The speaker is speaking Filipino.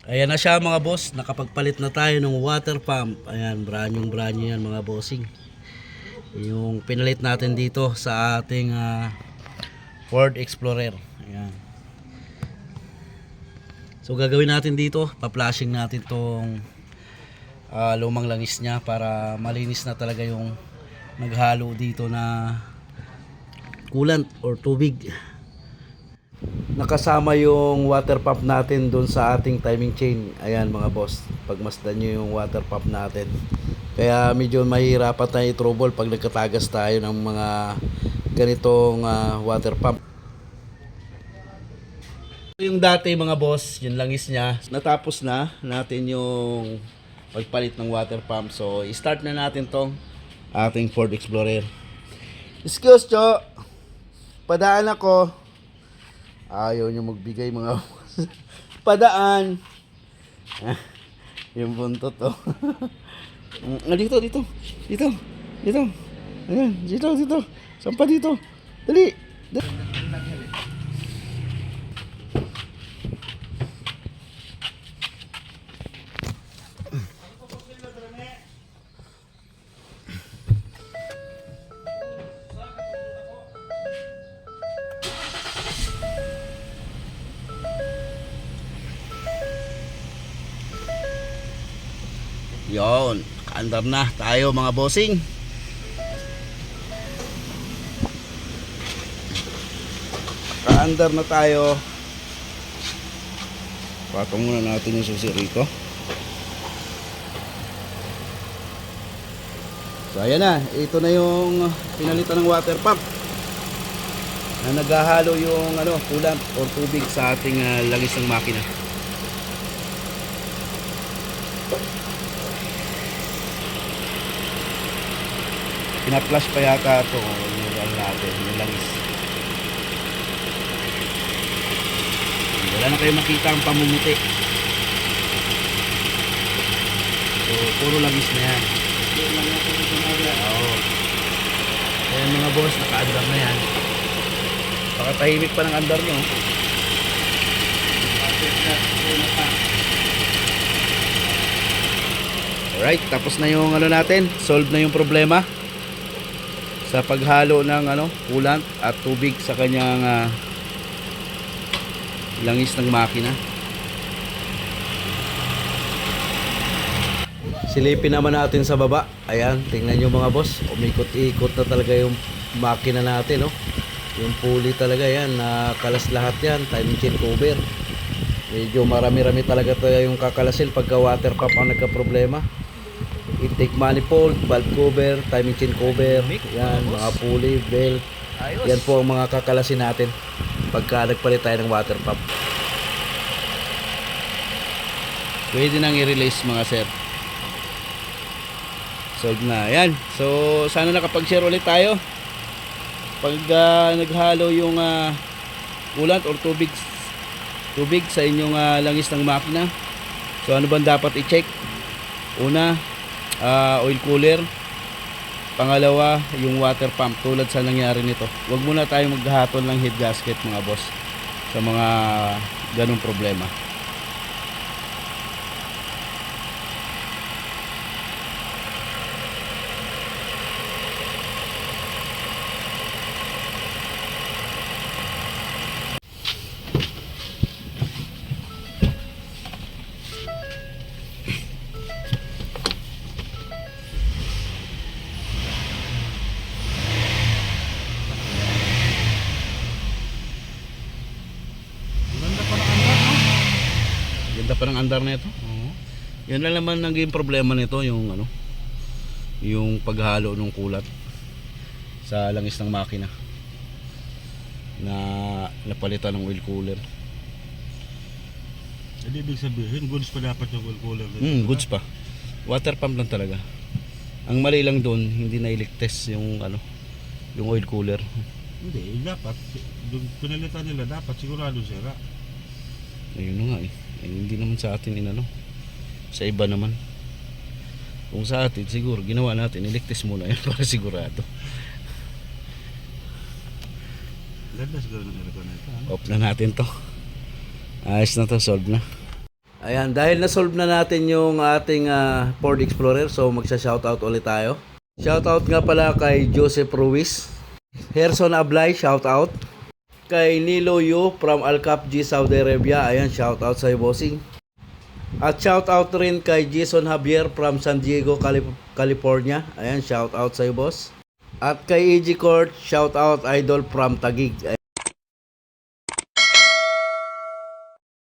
Ayan na siya mga boss, nakapagpalit na tayo ng water pump. Ayan, brand new yan mga bossing. Yung pinalit natin dito sa ating Ford Explorer. Ayan. So gagawin natin dito, pa-flashing natin tong lumang langis niya para malinis na talaga yung naghalo dito na coolant or tubig. Nakasama yung water pump natin doon sa ating timing chain. Ayan mga boss, pagmasdan nyo yung water pump natin. Kaya medyo mahirapan tayo i-trouble pag nagkatagas tayo ng mga ganitong water pump. Yung dati mga boss, yung langis niya, natapos na natin yung pagpalit ng water pump. So i-start na natin tong ating Ford Explorer. Excuse cho, padaan ako. Ayaw nyo magbigay mga padaan. Yung buntot oh. Dito. Ayan, dito. Sampa dito. Dali. Yon, kaandar na tayo mga bossing. Kaandar na tayo. Patong muna natin yung susi rito. So ayan na, ito na yung pinalitan ng water pump na naghahalo yung coolant or tubig sa ating langis ng makina. Pina-flash pa yata ito yung natin, yung langis. Wala na kayo makita ang pamumuti. So puro langis na yan. Oo. Ayan mga boss, naka-andar na yan. Baka tahimik pa ng andar nyo. Alright, tapos na yung natin, solve na yung problema sa paghalo ng coolant at tubig sa kanyang langis ng makina. Silipin naman natin sa baba. Ayan, tingnan nyo mga boss, umikot-ikot na talaga yung makina natin, no? Yung pulley talaga yan, nakalas lahat yan, timing chain cover. Medyo marami-rami talaga tayo yung kakalasil pagka water pump ang nagka-problema. Intake manifold, valve cover, timing chain cover, yan, mga pulley, belt. Yan po ang mga kakalasin natin pagka nagpalit tayo ng water pump. Pwede nang i-release mga sir. Solve na. Yan. So sana nakapag-share ulit tayo pag naghalo yung coolant or tubig sa inyong langis ng makina. So ano bang dapat i-check? Una, oil cooler. Pangalawa, yung water pump tulad sa nangyari nito. Huwag muna tayong maghahatol ng head gasket mga boss sa mga ganong problema. Ganda pa ng andar na ito. Yan lang naman naging problema nito, yung yung paghalo ng kulat sa langis ng makina na napalitan ng oil cooler. Hindi ibig sabihin goods pa dapat yung oil cooler. Goods pa. Water pump lang talaga. Ang mali lang doon, hindi na iligtes yung yung oil cooler. Hindi, dapat pinalitan nila, dapat sigurado sira. Ayun na nga eh. Hindi naman sa atin sa iba naman. Kung sa atin siguro ginawa natin, iligtes muna yan para sigurado. Ganda siguro ng aircon na ito. Off na natin to. Ayos na to, solve na. Ayan, dahil na-solve na natin yung ating Ford Explorer, so magsa-shoutout ulit tayo. Shoutout nga pala kay Joseph Ruiz, Herson Ablay, shoutout. Kay Nilo Yu from Al-Kaf G, Saudi Arabia, ayan, shoutout sa bossing. At shoutout rin kay Jason Javier from San Diego, California, ayan, shoutout sa boss. At kay EG Court, shoutout idol from Taguig.